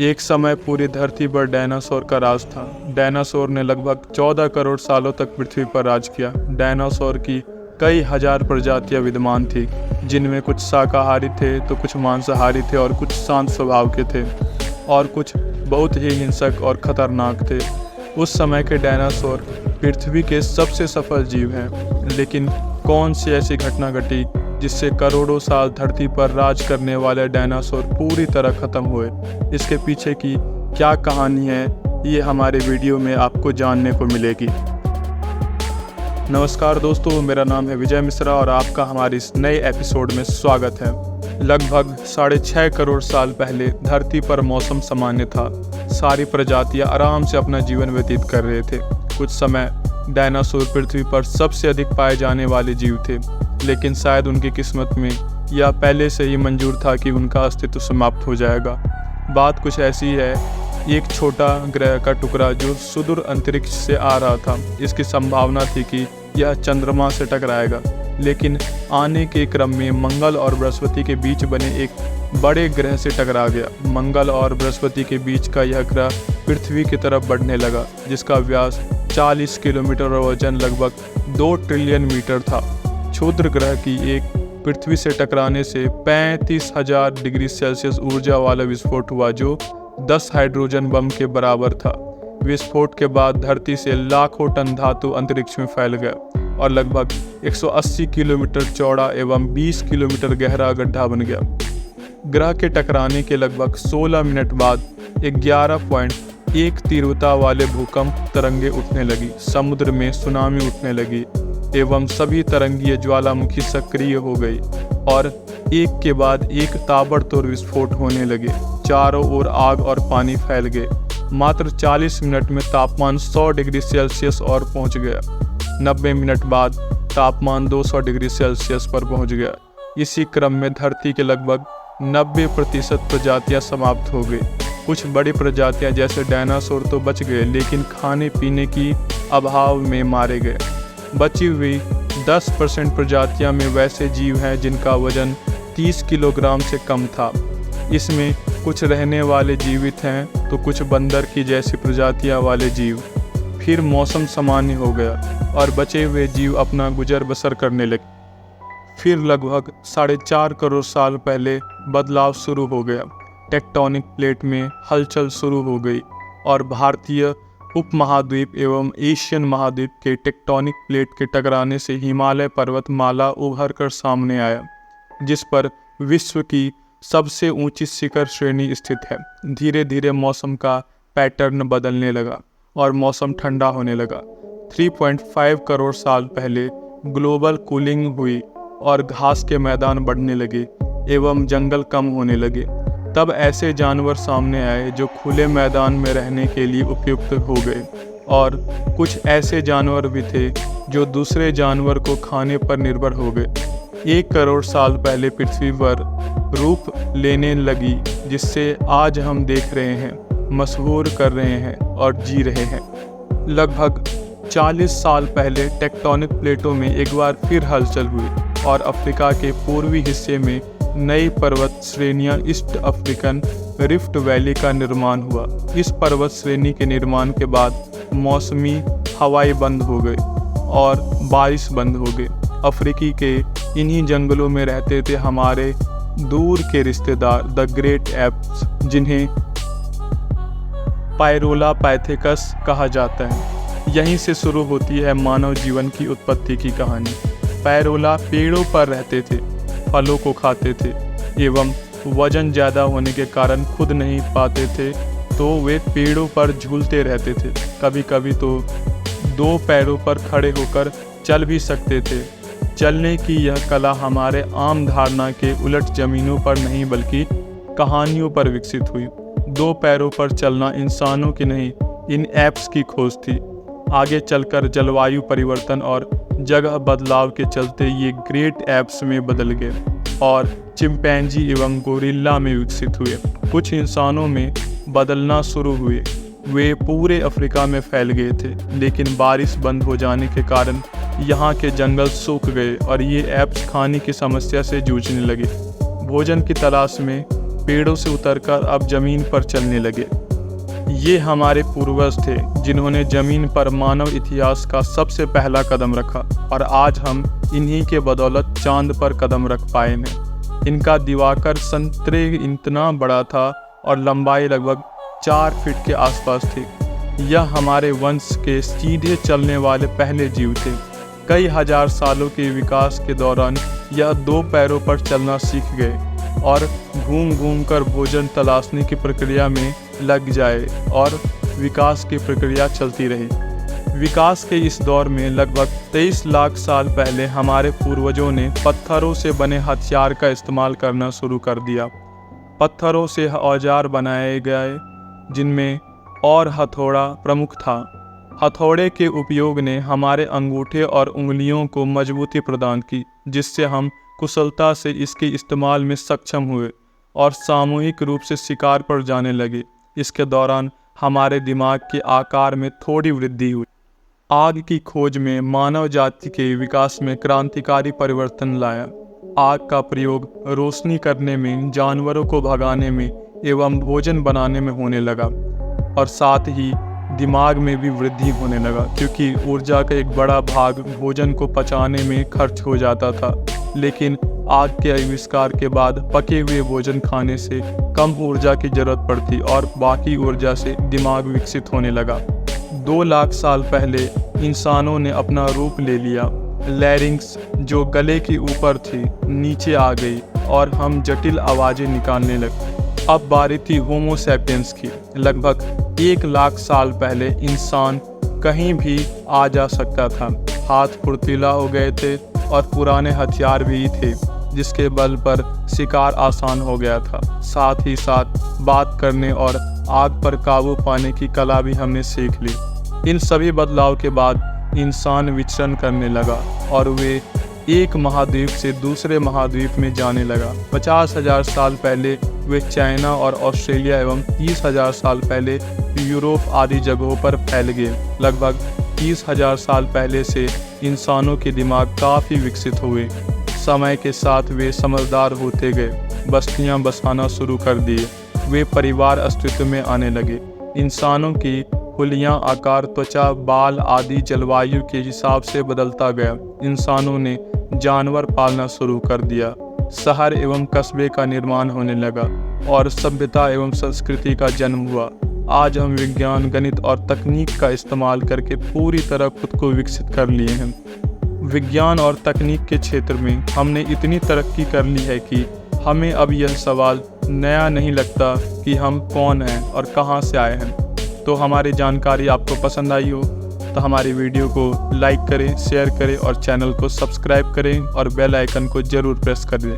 एक समय पूरी धरती पर डायनासोर का राज था। डायनासोर ने लगभग 14 करोड़ सालों तक पृथ्वी पर राज किया। डायनासोर की कई हजार प्रजातियां विद्यमान थी, जिनमें कुछ शाकाहारी थे तो कुछ मांसाहारी थे और कुछ शांत स्वभाव के थे और कुछ बहुत ही हिंसक और खतरनाक थे। उस समय के डायनासोर पृथ्वी के सबसे सफल जीव हैं, लेकिन कौन सी ऐसी घटना घटी जिससे करोड़ों साल धरती पर राज करने वाले डायनासोर पूरी तरह खत्म हुए? इसके पीछे की क्या कहानी है, ये हमारे वीडियो में आपको जानने को मिलेगी। नमस्कार दोस्तों, मेरा नाम है विजय मिश्रा और आपका हमारे इस नए एपिसोड में स्वागत है। लगभग 6.5 करोड़ साल पहले धरती पर मौसम सामान्य था। सारी प्रजातियां आराम से अपना जीवन व्यतीत कर रहे थे। कुछ समय डायनासोर पृथ्वी पर सबसे अधिक पाए जाने वाले जीव थे, लेकिन शायद उनकी किस्मत में यह पहले से ही मंजूर था कि उनका अस्तित्व समाप्त हो जाएगा। बात कुछ ऐसी है, एक छोटा ग्रह का टुकड़ा जो सुदूर अंतरिक्ष से आ रहा था। इसकी संभावना थी कि यह चंद्रमा से टकराएगा, लेकिन आने के क्रम में मंगल और बृहस्पति के बीच बने एक बड़े ग्रह से टकरा गया। मंगल और बृहस्पति के बीच का यह ग्रह पृथ्वी की तरफ बढ़ने लगा, जिसका व्यास 40 किलोमीटर और वजन लगभग 2 ट्रिलियन मीटर था। क्षुद्र ग्रह की एक पृथ्वी से टकराने से 35,000 डिग्री सेल्सियस ऊर्जा वाला विस्फोट हुआ, जो 10 हाइड्रोजन बम के बराबर था। विस्फोट के बाद धरती से लाखों टन धातु अंतरिक्ष में फैल गया और लगभग 180 किलोमीटर चौड़ा एवं 20 किलोमीटर गहरा गड्ढा बन गया। ग्रह के टकराने के लगभग 16 मिनट बाद 11.1 तीव्रता वाले भूकंप तरंगे उठने लगी, समुद्र में सुनामी उठने लगी एवं सभी तरंगीय ज्वालामुखी सक्रिय हो गई और एक के बाद एक ताबड़तोड़ विस्फोट होने लगे। चारों ओर आग और पानी फैल गए। मात्र 40 मिनट में तापमान 100 डिग्री सेल्सियस और पहुंच गया। 90 मिनट बाद तापमान 200 डिग्री सेल्सियस पर पहुंच गया। इसी क्रम में धरती के लगभग 90% प्रजातियां समाप्त हो गई। कुछ बड़ी प्रजातियां जैसे डायनासोर तो बच गए, लेकिन खाने पीने की अभाव में मारे गए। बची हुई 10% प्रजातियां में वैसे जीव हैं जिनका वजन 30 किलोग्राम से कम था। इसमें कुछ रहने वाले जीवित हैं तो कुछ बंदर की जैसी प्रजातियां वाले जीव। फिर मौसम सामान्य हो गया और बचे हुए जीव अपना गुजर बसर करने लगे। फिर लगभग 4.5 करोड़ साल पहले बदलाव शुरू हो गया। टेक्टोनिक प्लेट में हलचल शुरू हो गई और भारतीय उपमहाद्वीप एवं एशियन महाद्वीप के टेक्टोनिक प्लेट के टकराने से हिमालय पर्वतमाला उभर कर सामने आया, जिस पर विश्व की सबसे ऊंची शिखर श्रेणी स्थित है। धीरे धीरे मौसम का पैटर्न बदलने लगा और मौसम ठंडा होने लगा। 3.5 करोड़ साल पहले ग्लोबल कूलिंग हुई और घास के मैदान बढ़ने लगे एवं जंगल कम होने लगे। तब ऐसे जानवर सामने आए जो खुले मैदान में रहने के लिए उपयुक्त हो गए और कुछ ऐसे जानवर भी थे जो दूसरे जानवर को खाने पर निर्भर हो गए। 1 करोड़ साल पहले पृथ्वी पर रूप लेने लगी, जिससे आज हम देख रहे हैं, मशहूर कर रहे हैं और जी रहे हैं। लगभग 40 साल पहले टेक्टोनिक प्लेटों में एक बार फिर हलचल हुई और अफ्रीका के पूर्वी हिस्से में नई पर्वत श्रेणियां ईस्ट अफ्रीकन रिफ्ट वैली का निर्माण हुआ। इस पर्वत श्रेणी के निर्माण के बाद मौसमी हवाएं बंद हो गई और बारिश बंद हो गई। अफ्रीकी के इन्हीं जंगलों में रहते थे हमारे दूर के रिश्तेदार द ग्रेट एप्स, जिन्हें पायरोलापाइथेकस कहा जाता है। यहीं से शुरू होती है मानव जीवन की उत्पत्ति की कहानी। पायरोला पेड़ों पर रहते थे, फलों को खाते थे एवं वजन ज़्यादा होने के कारण खुद नहीं पाते थे, तो वे पेड़ों पर झूलते रहते थे। कभी कभी तो 2 पैरों पर खड़े होकर चल भी सकते थे। चलने की यह कला हमारे आम धारणा के उलट ज़मीनों पर नहीं बल्कि कहानियों पर विकसित हुई। 2 पैरों पर चलना इंसानों की नहीं, इन एप्स की खोज थी। आगे चलकर जलवायु परिवर्तन और जगह बदलाव के चलते ये ग्रेट एप्स में बदल गए और चिंपैंजी एवं गोरिल्ला में विकसित हुए। कुछ इंसानों में बदलना शुरू हुए। वे पूरे अफ्रीका में फैल गए थे, लेकिन बारिश बंद हो जाने के कारण यहाँ के जंगल सूख गए और ये एप्स खाने की समस्या से जूझने लगे। भोजन की तलाश में पेड़ों से उतरकर अब जमीन पर चलने लगे। ये हमारे पूर्वज थे जिन्होंने जमीन पर मानव इतिहास का सबसे पहला कदम रखा और आज हम इन्हीं के बदौलत चांद पर कदम रख पाए हैं। इनका दिवाकर संतरे इतना बड़ा था और लंबाई लगभग 4 फीट के आसपास थी। यह हमारे वंश के सीधे चलने वाले पहले जीव थे। कई हजार सालों के विकास के दौरान यह 2 पैरों पर चलना सीख गए और घूम घूम कर भोजन तलाशने की प्रक्रिया में लग जाए और विकास की प्रक्रिया चलती रही। विकास के इस दौर में लगभग 23 लाख साल पहले हमारे पूर्वजों ने पत्थरों से बने हथियार का इस्तेमाल करना शुरू कर दिया। पत्थरों से औजार बनाए गए जिनमें और हथौड़ा प्रमुख था। हथौड़े के उपयोग ने हमारे अंगूठे और उंगलियों को मजबूती प्रदान की, जिससे हम कुशलता से इसके इस्तेमाल में सक्षम हुए और सामूहिक रूप से शिकार पर जाने लगे। इसके दौरान हमारे दिमाग के आकार में थोड़ी वृद्धि हुई। आग की खोज में मानव जाति के विकास में क्रांतिकारी परिवर्तन लाया। आग का प्रयोग रोशनी करने में, जानवरों को भगाने में एवं भोजन बनाने में होने लगा और साथ ही दिमाग में भी वृद्धि होने लगा, क्योंकि ऊर्जा का एक बड़ा भाग भोजन को पचाने में खर्च हो जाता था। लेकिन आग के आविष्कार के बाद पके हुए भोजन खाने से कम ऊर्जा की जरूरत पड़ती और बाकी ऊर्जा से दिमाग विकसित होने लगा। 2 लाख साल पहले इंसानों ने अपना रूप ले लिया। लैरिंग्स जो गले के ऊपर थी नीचे आ गई और हम जटिल आवाज़ें निकालने लगे। अब बारी थी होमो सैपियंस की। लगभग 1 लाख साल पहले इंसान कहीं भी आ जा सकता था। हाथ फुर्तीला हो गए थे और पुराने हथियार भी थे जिसके बल पर शिकार आसान हो गया था। साथ ही साथ बात करने और आग पर काबू पाने की कला भी हमने सीख ली। इन सभी बदलाव के बाद इंसान विचरण करने लगा और वे एक महाद्वीप से दूसरे महाद्वीप में जाने लगा। 50,000 साल पहले वे चाइना और ऑस्ट्रेलिया एवं 30,000 साल पहले यूरोप आदि जगहों पर फैल गए। लगभग 30,000 साल पहले से इंसानों के दिमाग काफ़ी विकसित हुए। समय के साथ वे समझदार होते गए, बस्तियां बसाना शुरू कर दिए, वे परिवार अस्तित्व में आने लगे। इंसानों की हुलियाँ, आकार, त्वचा, बाल आदि जलवायु के हिसाब से बदलता गया। इंसानों ने जानवर पालना शुरू कर दिया। शहर एवं कस्बे का निर्माण होने लगा और सभ्यता एवं संस्कृति का जन्म हुआ। आज हम विज्ञान, गणित और तकनीक का इस्तेमाल करके पूरी तरह खुद को विकसित कर लिए हैं। विज्ञान और तकनीक के क्षेत्र में हमने इतनी तरक्की कर ली है कि हमें अब यह सवाल नया नहीं लगता कि हम कौन हैं और कहां से आए हैं। तो हमारी जानकारी आपको पसंद आई हो तो हमारी वीडियो को लाइक करें, शेयर करें और चैनल को सब्सक्राइब करें और बेल आइकन को ज़रूर प्रेस कर दें।